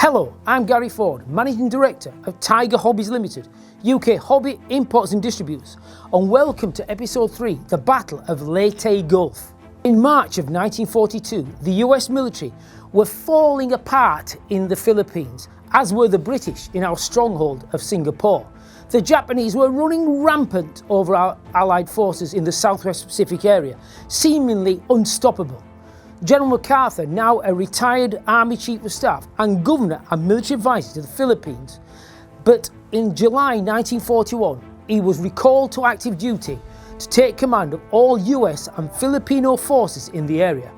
Hello, I'm Gary Ford, Managing Director of Tiger Hobbies Limited, UK hobby imports and distributors, and welcome to Episode 3, the Battle of Leyte Gulf. In March of 1942, the US military were falling apart in the Philippines, as were the British in our stronghold of Singapore. The Japanese were running rampant over our Allied forces in the Southwest Pacific area, seemingly unstoppable. General MacArthur, now a retired Army Chief of Staff and Governor and Military Advisor to the Philippines, but in July 1941 he was recalled to active duty to take command of all US and Filipino forces in the area.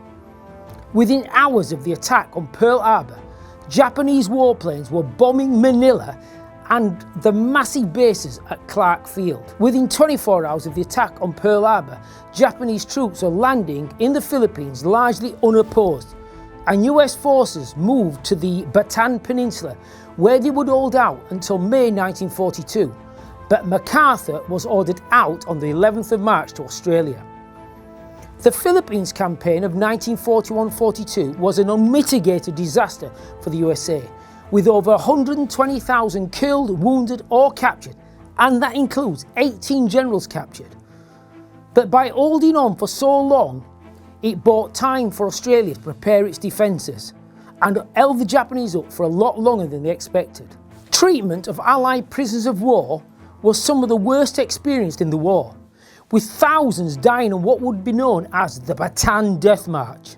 Within hours of the attack on Pearl Harbor, Japanese warplanes were bombing Manila and the massive bases at Clark Field. Within 24 hours of the attack on Pearl Harbor, Japanese troops were landing in the Philippines largely unopposed, and US forces moved to the Bataan Peninsula, where they would hold out until May 1942. But MacArthur was ordered out on the 11th of March to Australia. The Philippines campaign of 1941-42 was an unmitigated disaster for the USA, with over 120,000 killed, wounded or captured, and that includes 18 generals captured. But by holding on for so long, it bought time for Australia to prepare its defences and held the Japanese up for a lot longer than they expected. Treatment of Allied prisoners of war was some of the worst experienced in the war, with thousands dying on what would be known as the Bataan Death March.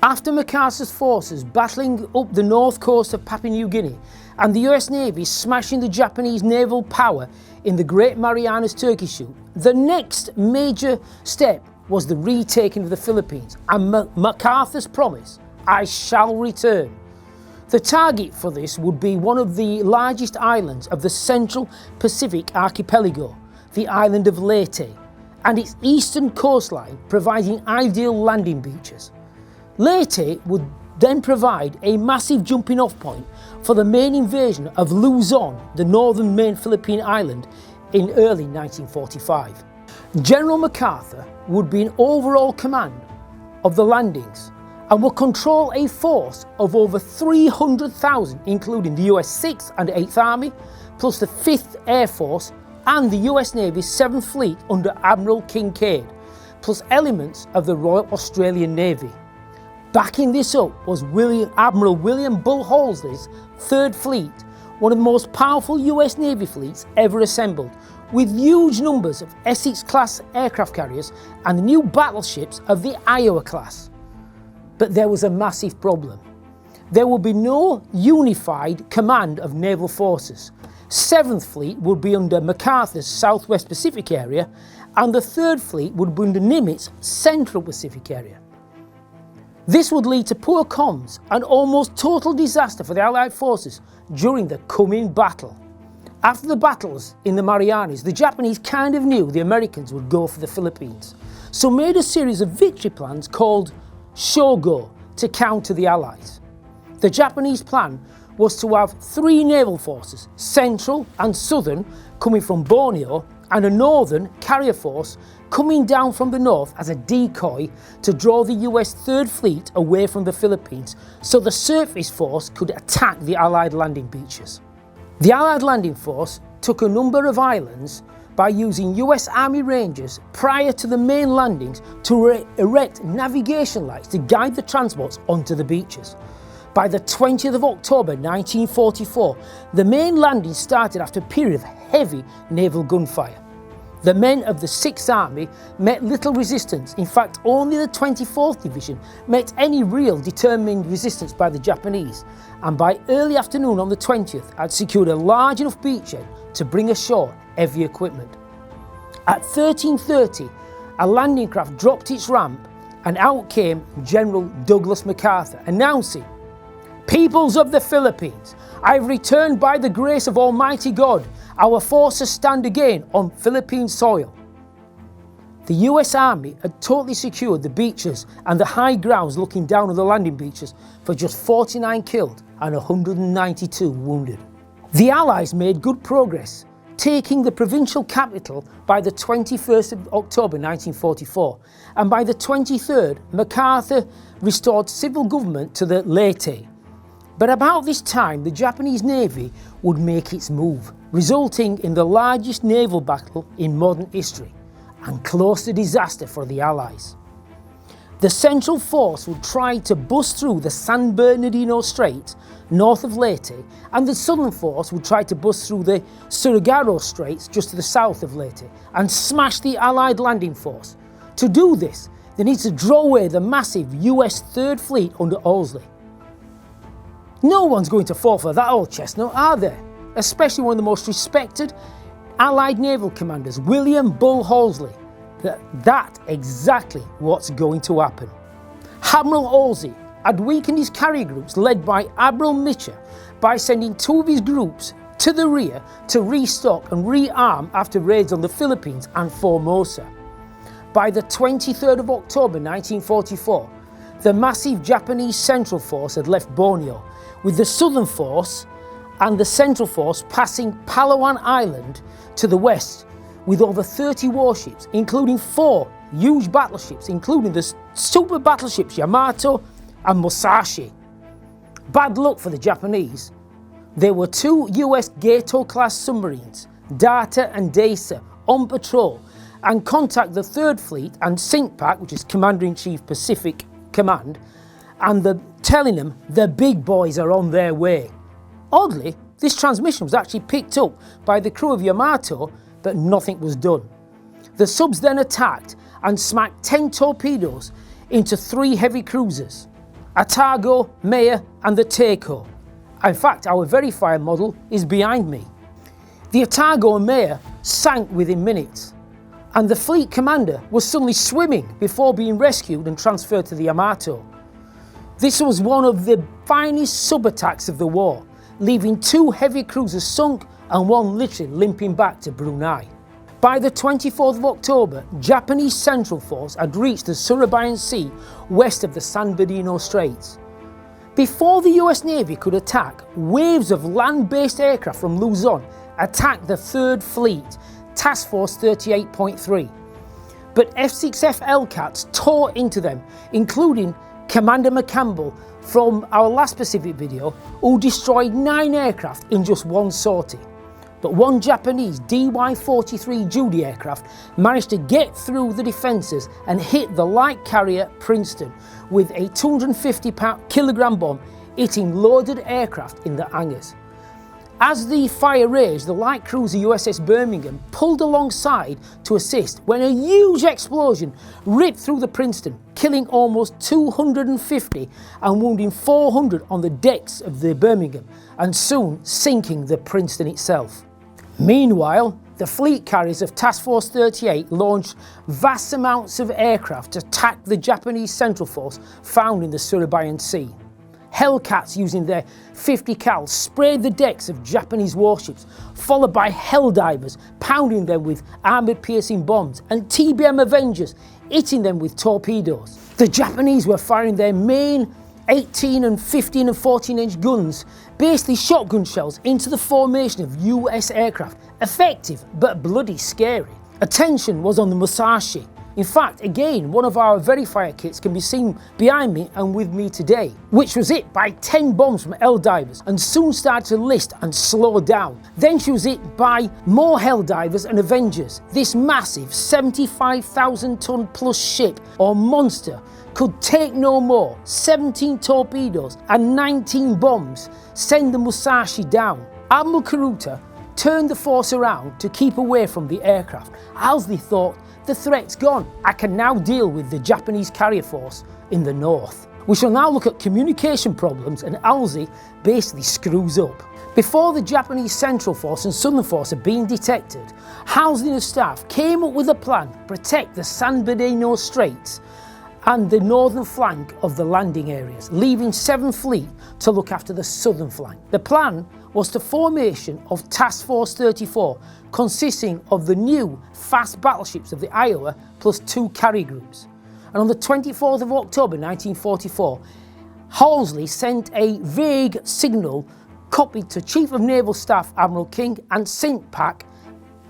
After MacArthur's forces battling up the north coast of Papua New Guinea and the US Navy smashing the Japanese naval power in the Great Marianas Turkey Shoot, the next major step was the retaking of the Philippines and MacArthur's promise, "I shall return." The target for this would be one of the largest islands of the Central Pacific archipelago, the island of Leyte, and its eastern coastline providing ideal landing beaches. Leyte would then provide a massive jumping off point for the main invasion of Luzon, the northern main Philippine island, in early 1945. General MacArthur would be in overall command of the landings and would control a force of over 300,000, including the US 6th and 8th Army, plus the 5th Air Force and the US Navy's 7th Fleet under Admiral Kinkaid, plus elements of the Royal Australian Navy. Backing this up was Admiral William Bull Halsey's 3rd Fleet, one of the most powerful US Navy fleets ever assembled, with huge numbers of Essex-class aircraft carriers and the new battleships of the Iowa class. But there was a massive problem. There would be no unified command of naval forces. 7th Fleet would be under MacArthur's Southwest Pacific area, and the 3rd Fleet would be under Nimitz' Central Pacific area. This would lead to poor comms and almost total disaster for the Allied forces during the coming battle. After the battles in the Marianas, the Japanese kind of knew the Americans would go for the Philippines, so made a series of victory plans called Shogo to counter the Allies. The Japanese plan was to have 3 naval forces, central and southern, coming from Borneo, and a northern carrier force coming down from the north as a decoy to draw the US 3rd Fleet away from the Philippines so the surface force could attack the Allied landing beaches. The Allied landing force took a number of islands by using US Army Rangers prior to the main landings to erect navigation lights to guide the transports onto the beaches. By the 20th of October 1944, the main landing started after a period of heavy naval gunfire. The men of the 6th Army met little resistance. In fact, only the 24th Division met any real determined resistance by the Japanese, and by early afternoon on the 20th had secured a large enough beachhead to bring ashore heavy equipment. At 13:30, a landing craft dropped its ramp and out came General Douglas MacArthur announcing, "Peoples of the Philippines, I have returned by the grace of Almighty God. Our forces stand again on Philippine soil." The US Army had totally secured the beaches and the high grounds looking down on the landing beaches for just 49 killed and 192 wounded. The Allies made good progress, taking the provincial capital by the 21st of October 1944, and by the 23rd, MacArthur restored civil government to the Leyte. But about this time, the Japanese Navy would make its move, resulting in the largest naval battle in modern history and close to disaster for the Allies. The Central Force would try to bust through the San Bernardino Strait north of Leyte, and the Southern Force would try to bust through the Surigao Straits just to the south of Leyte and smash the Allied landing force. To do this, they need to draw away the massive US 3rd Fleet under Halsey. No one's going to fall for that old chestnut, are they? Especially one of the most respected Allied naval commanders, William Bull Halsey. That's exactly what's going to happen. Admiral Halsey had weakened his carrier groups led by Admiral Mitchell by sending 2 of his groups to the rear to restock and rearm after raids on the Philippines and Formosa. By the 23rd of October 1944, the massive Japanese Central Force had left Borneo, with the Southern Force and the Central Force passing Palawan Island to the west, with over 30 warships, including 4 huge battleships, including the super battleships Yamato and Musashi. Bad luck for the Japanese. There were 2 US Gato-class submarines, Data and Dasa, on patrol and contact the 3rd Fleet and SNCO, which is Commander-in-Chief Pacific Command, and telling them the big boys are on their way. Oddly, this transmission was actually picked up by the crew of Yamato, but nothing was done. The subs then attacked and smacked 10 torpedoes into 3 heavy cruisers, Atago, Maya and the Teiko. In fact, our verifier model is behind me. The Atago and Maya sank within minutes, and the fleet commander was suddenly swimming before being rescued and transferred to the Yamato. This was one of the finest sub-attacks of the war, leaving 2 heavy cruisers sunk and 1 literally limping back to Brunei. By the 24th of October, Japanese Central Force had reached the Suribayan Sea west of the San Bernardino Straits. Before the US Navy could attack, waves of land-based aircraft from Luzon attacked the 3rd Fleet, Task Force 38.3. But F-6F Hellcats tore into them, including Commander McCampbell from our last Pacific video, who destroyed 9 aircraft in just 1 sortie. But 1 Japanese DY-43 Judy aircraft managed to get through the defences and hit the light carrier Princeton with a 250-kilogram bomb hitting loaded aircraft in the hangars. As the fire raged, the light cruiser USS Birmingham pulled alongside to assist when a huge explosion ripped through the Princeton, killing almost 250 and wounding 400 on the decks of the Birmingham, and soon sinking the Princeton itself. Meanwhile, the fleet carriers of Task Force 38 launched vast amounts of aircraft to attack the Japanese Central Force found in the Suribayan Sea. Hellcats using their 50 cal sprayed the decks of Japanese warships, followed by Helldivers pounding them with armoured-piercing bombs, and TBM Avengers hitting them with torpedoes. The Japanese were firing their main 18 and 15 and 14-inch guns, basically shotgun shells, into the formation of US aircraft. Effective, but bloody scary. Attention was on the Musashi. In fact, again, one of our verifier kits can be seen behind me and with me today, which was hit by 10 bombs from Helldivers and soon started to list and slow down. Then she was hit by more Helldivers and Avengers. This massive 75,000-ton plus ship or monster could take no more. 17 torpedoes and 19 bombs send the Musashi down. Admiral Karuta turned the force around to keep away from the aircraft. Halsey thought, the threat's gone, I can now deal with the Japanese carrier force in the north. We shall now look at communication problems, and Halsey basically screws up. Before the Japanese Central Force and Southern Force had been detected, Halsey and his staff came up with a plan to protect the San Bernardino Straits and the northern flank of the landing areas, leaving 7th Fleet to look after the southern flank. The plan was the formation of Task Force 34, consisting of the new fast battleships of the Iowa plus 2 carrier groups. And on the 24th of October 1944, Halsey sent a vague signal copied to Chief of Naval Staff Admiral King and SNCO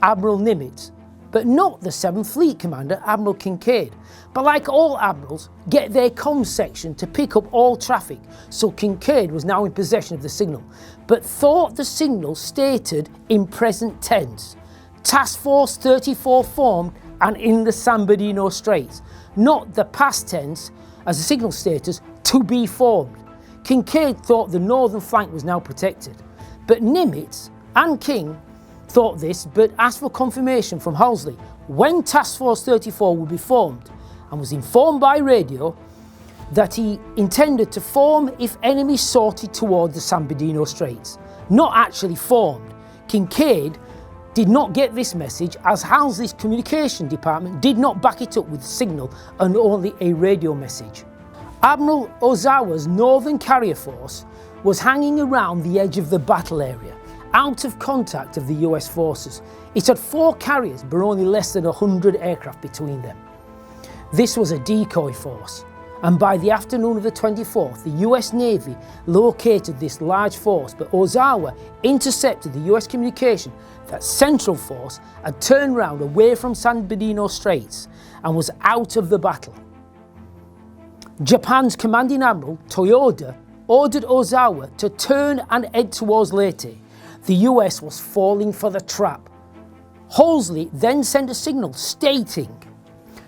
Admiral Nimitz but not the 7th Fleet Commander, Admiral Kinkaid. But like all admirals, get their comms section to pick up all traffic, so Kinkaid was now in possession of the signal, but thought the signal stated in present tense, Task Force 34 formed and in the San Bernardino Straits, not the past tense as the signal status to be formed. Kinkaid thought the northern flank was now protected, but Nimitz and King thought this, but asked for confirmation from Halsey when Task Force 34 would be formed, and was informed by radio that he intended to form if enemy sorted towards the San Bernardino Straits, not actually formed. Kinkaid did not get this message as Halsey's communication department did not back it up with signal and only a radio message. Admiral Ozawa's northern carrier force was hanging around the edge of the battle area, out of contact of the US forces. It had 4 carriers but only less than 100 aircraft between them. This was a decoy force, and by the afternoon of the 24th, the US Navy located this large force, but Ozawa intercepted the US communication that Central Force had turned round away from San Bernardino Straits and was out of the battle. Japan's commanding admiral, Toyoda, ordered Ozawa to turn and head towards Leyte. The US was falling for the trap. Halsey then sent a signal stating,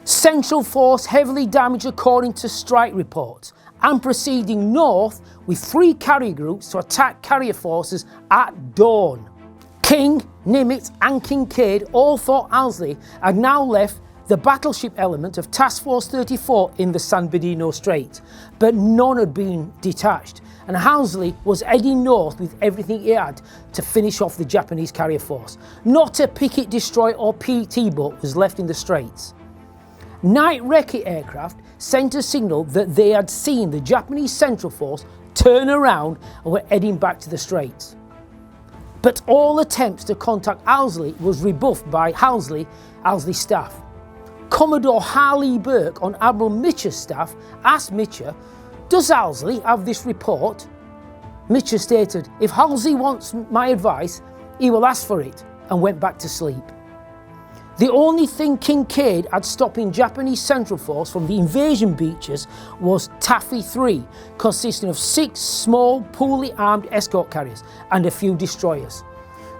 Central Force heavily damaged according to strike reports, and proceeding north with 3 carrier groups to attack carrier forces at dawn. King, Nimitz and Kinkaid all thought Halsey had now left the battleship element of Task Force 34 in the San Bernardino Straits, but none had been detached, and Halsey was heading north with everything he had to finish off the Japanese carrier force. Not a picket destroyer or PT boat was left in the Straits. Night recce aircraft sent a signal that they had seen the Japanese Central Force turn around and were heading back to the Straits. But all attempts to contact Halsey was rebuffed by Halsey's staff. Commodore Harley Burke on Admiral Mitcher's staff asked Mitcher, does Halsey have this report? Mitcher stated, if Halsey wants my advice, he will ask for it, and went back to sleep. The only thing Kinkaid had stopping Japanese Central Force from the invasion beaches was Taffy 3, consisting of 6 small, poorly armed escort carriers and a few destroyers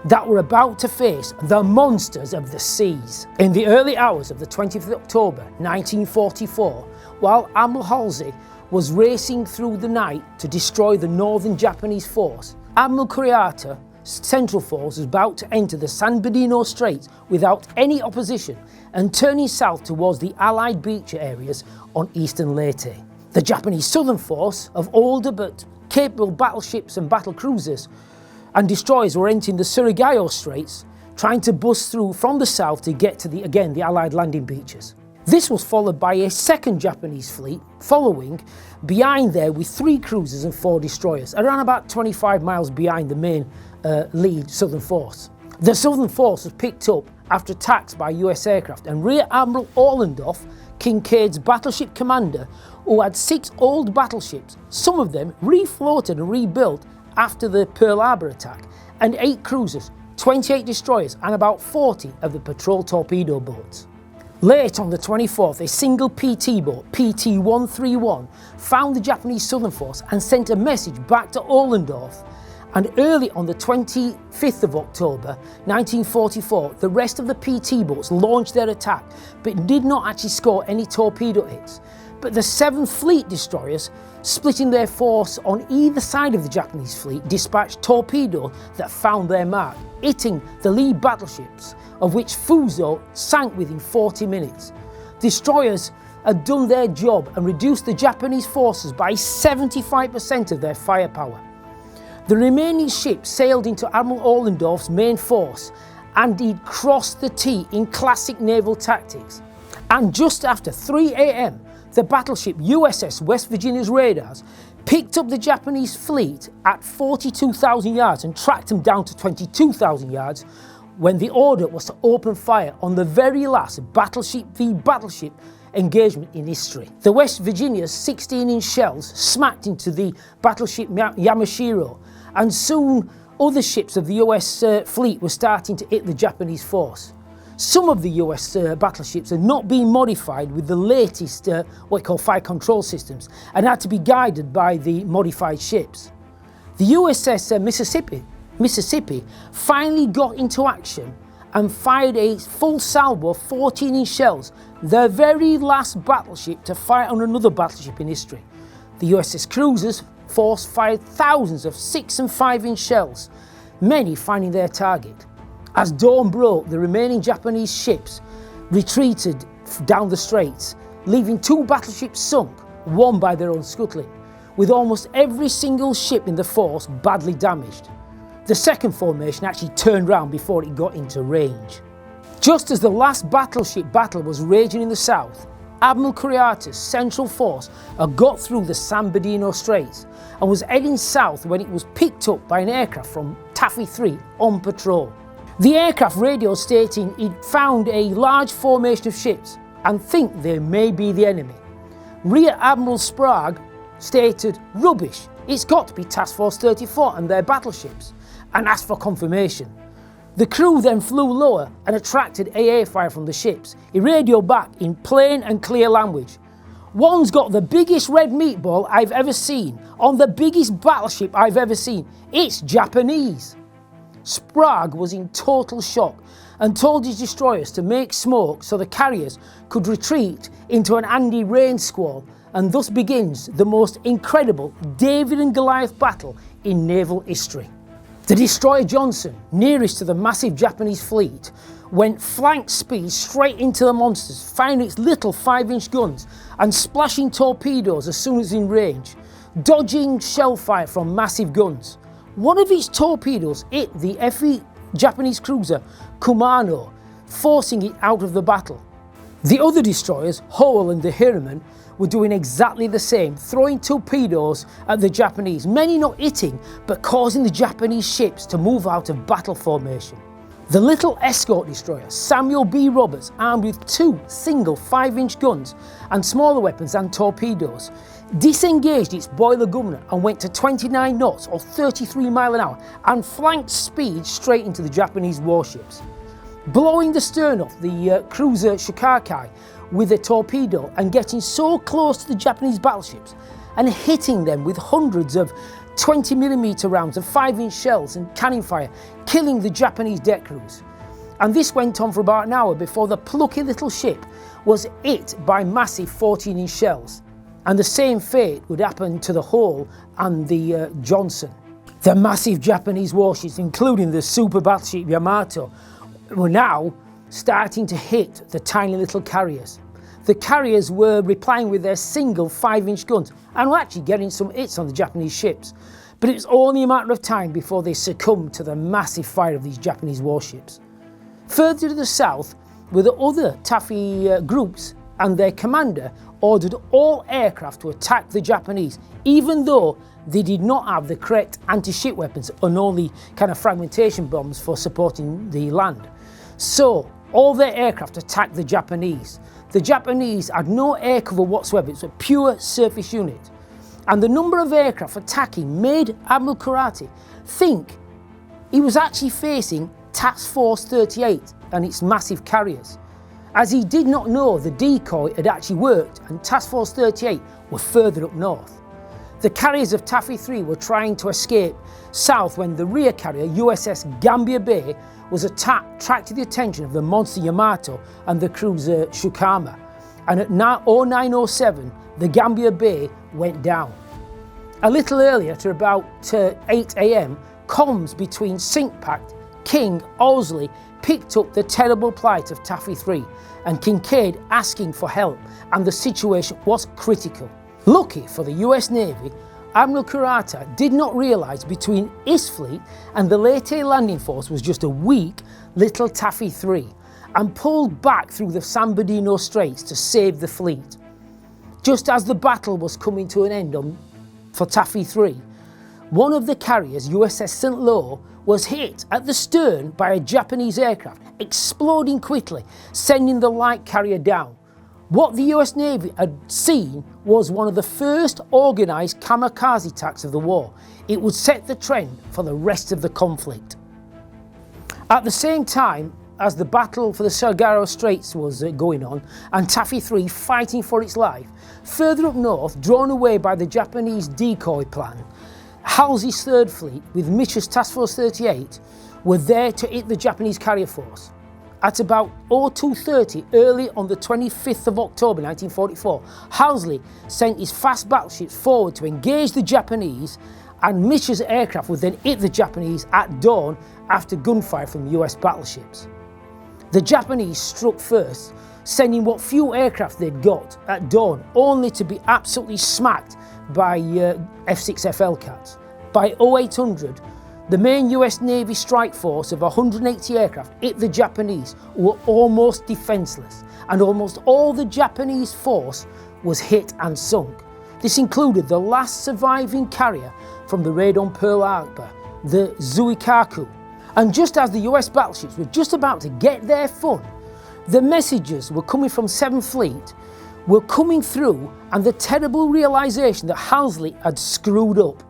that were about to face the monsters of the seas. In the early hours of the 20th of October 1944, while Admiral Halsey was racing through the night to destroy the northern Japanese force, Admiral Kurihata's Central Force was about to enter the San Bernardino Straits without any opposition and turning south towards the Allied beach areas on eastern Leyte. The Japanese Southern Force of older but capable battleships and battle cruisers and destroyers were entering the Surigao Straits, trying to bust through from the south to get to the Allied landing beaches. This was followed by a second Japanese fleet following behind there with 3 cruisers and 4 destroyers, around about 25 miles behind the main lead Southern Force. The Southern Force was picked up after attacks by US aircraft, and Rear Admiral Orlandoff, Kinkaid's battleship commander, who had 6 old battleships, some of them refloated and rebuilt after the Pearl Harbor attack, and 8 cruisers, 28 destroyers and about 40 of the patrol torpedo boats. Late on the 24th, a single PT boat, PT-131, found the Japanese Southern Force and sent a message back to Orlandorff, and early on the 25th of October 1944, the rest of the PT boats launched their attack but did not actually score any torpedo hits. But the 7th Fleet destroyers, splitting their force on either side of the Japanese fleet, dispatched torpedoes that found their mark, hitting the lead battleships, of which Fuso sank within 40 minutes. Destroyers had done their job and reduced the Japanese forces by 75% of their firepower. The remaining ships sailed into Admiral Orlandorff's main force, and he'd crossed the T in classic naval tactics. And just after 3 a.m, the battleship USS West Virginia's radars picked up the Japanese fleet at 42,000 yards and tracked them down to 22,000 yards when the order was to open fire on the very last battleship v battleship engagement in history. The West Virginia's 16-inch shells smacked into the battleship Yamashiro, and soon other ships of the US fleet were starting to hit the Japanese force. Some of the US battleships had not been modified with the latest what we call fire control systems and had to be guided by the modified ships. The USS Mississippi finally got into action and fired a full salvo of 14-inch shells, the very last battleship to fire on another battleship in history. The USS Cruisers force fired thousands of 6- and 5-inch shells, many finding their target. As dawn broke, the remaining Japanese ships retreated down the straits, leaving 2 battleships sunk, one by their own scuttling, with almost every single ship in the force badly damaged. The second formation actually turned round before it got into range. Just as the last battleship battle was raging in the south, Admiral Curiati's central force had got through the San Bernardino Straits and was heading south when it was picked up by an aircraft from Taffy 3 on patrol. The aircraft radioed stating he'd found a large formation of ships and think they may be the enemy. Rear Admiral Sprague stated, "Rubbish, it's got to be Task Force 34 and their battleships," and asked for confirmation. The crew then flew lower and attracted AA fire from the ships. He radioed back in plain and clear language. "One's got the biggest red meatball I've ever seen on the biggest battleship I've ever seen. It's Japanese." Sprague was in total shock and told his destroyers to make smoke so the carriers could retreat into an Andy rain squall, and thus begins the most incredible David and Goliath battle in naval history. The destroyer Johnson, nearest to the massive Japanese fleet, went flank speed straight into the monsters, firing its little 5-inch guns and splashing torpedoes as soon as in range, dodging shell fire from massive guns. One of its torpedoes hit the FE Japanese cruiser Kumano, forcing it out of the battle. The other destroyers, Howell and the Hirman, were doing exactly the same, throwing torpedoes at the Japanese, many not hitting but causing the Japanese ships to move out of battle formation. The little escort destroyer Samuel B. Roberts, armed with 2 single 5-inch guns and smaller weapons and torpedoes, disengaged its boiler governor and went to 29 knots or 33 miles an hour and flanked speed straight into the Japanese warships, blowing the stern off the cruiser Shikakai with a torpedo and getting so close to the Japanese battleships and hitting them with hundreds of 20mm rounds of 5-inch shells and cannon fire, killing the Japanese deck crews. And this went on for about an hour before the plucky little ship was hit by massive 14-inch shells. And the same fate would happen to the Hull and the Johnson. The massive Japanese warships, including the super battleship Yamato, were now starting to hit the tiny little carriers. The carriers were replying with their single 5-inch guns and were actually getting some hits on the Japanese ships. But it was only a matter of time before they succumbed to the massive fire of these Japanese warships. Further to the south were the other Taffy groups, and their commander ordered all aircraft to attack the Japanese, even though they did not have the correct anti-ship weapons and only kind of fragmentation bombs for supporting the land. So all their aircraft attacked the Japanese. The Japanese had no air cover whatsoever, it was a pure surface unit. And the number of aircraft attacking made Admiral Kurati think he was actually facing Task Force 38 and its massive carriers, as he did not know the decoy had actually worked and Task Force 38 were further up north. The carriers of Taffy 3 were trying to escape south when the rear carrier USS Gambier Bay was attracted the attention of the monster Yamato and the cruiser Shukama, and at 0907 the Gambier Bay went down. A little earlier, to about 8 AM, comms between Sinkpact, King, Owsley picked up the terrible plight of Taffy 3 and Kincaid asking for help, and the situation was critical. Lucky for the US Navy, Admiral Kurata did not realise between his fleet and the Leyte landing force was just a weak little Taffy 3 and pulled back through the San Bernardino Straits to save the fleet. Just as the battle was coming to an end for Taffy 3, one of the carriers, USS St. Lo, was hit at the stern by a Japanese aircraft, exploding quickly, sending the light carrier down. What the US Navy had seen was one of the first organised kamikaze attacks of the war. It would set the trend for the rest of the conflict. At the same time, as the battle for the Sargasso Straits was going on, and Taffy 3 fighting for its life, further up north, drawn away by the Japanese decoy plan, Halsey's 3rd Fleet, with Mitchell's Task Force 38, were there to hit the Japanese carrier force. At about 02:30 early on the 25th of October 1944, Halsey sent his fast battleships forward to engage the Japanese, and Mitchell's aircraft would then hit the Japanese at dawn after gunfire from US battleships. The Japanese struck first, sending what few aircraft they'd got at dawn, only to be absolutely smacked by F-6F Hellcats. By 0800, the main US Navy strike force of 180 aircraft hit the Japanese, who were almost defenceless, and almost all the Japanese force was hit and sunk. This included the last surviving carrier from the raid on Pearl Harbor, the Zuikaku. And just as the US battleships were just about to get their fun, the messages were coming from 7th Fleet were coming through, and the terrible realisation that Halsey had screwed up.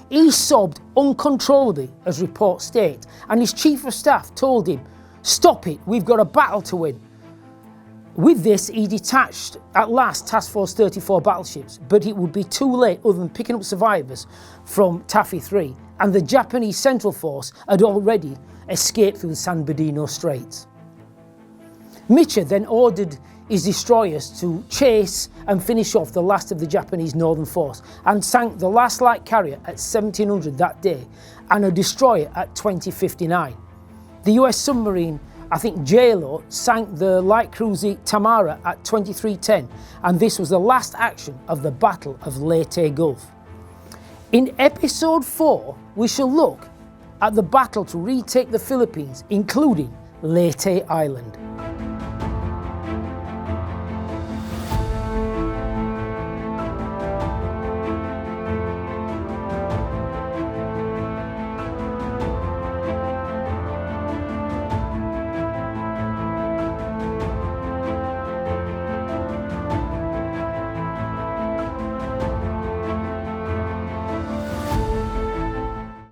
He sobbed uncontrollably, as reports state, and his Chief of Staff told him, "Stop it, we've got a battle to win." With this, he detached at last Task Force 34 battleships, but it would be too late other than picking up survivors from Taffy 3, and the Japanese Central Force had already escaped through the San Bernardino Straits. Mitchell then ordered his destroyers to chase and finish off the last of the Japanese northern force, and sank the last light carrier at 1700 that day, and a destroyer at 2059. The US submarine, I think JLO, sank the light cruiser Tamara at 2310, and this was the last action of the Battle of Leyte Gulf. In episode 4, we shall look at the battle to retake the Philippines, including Leyte Island.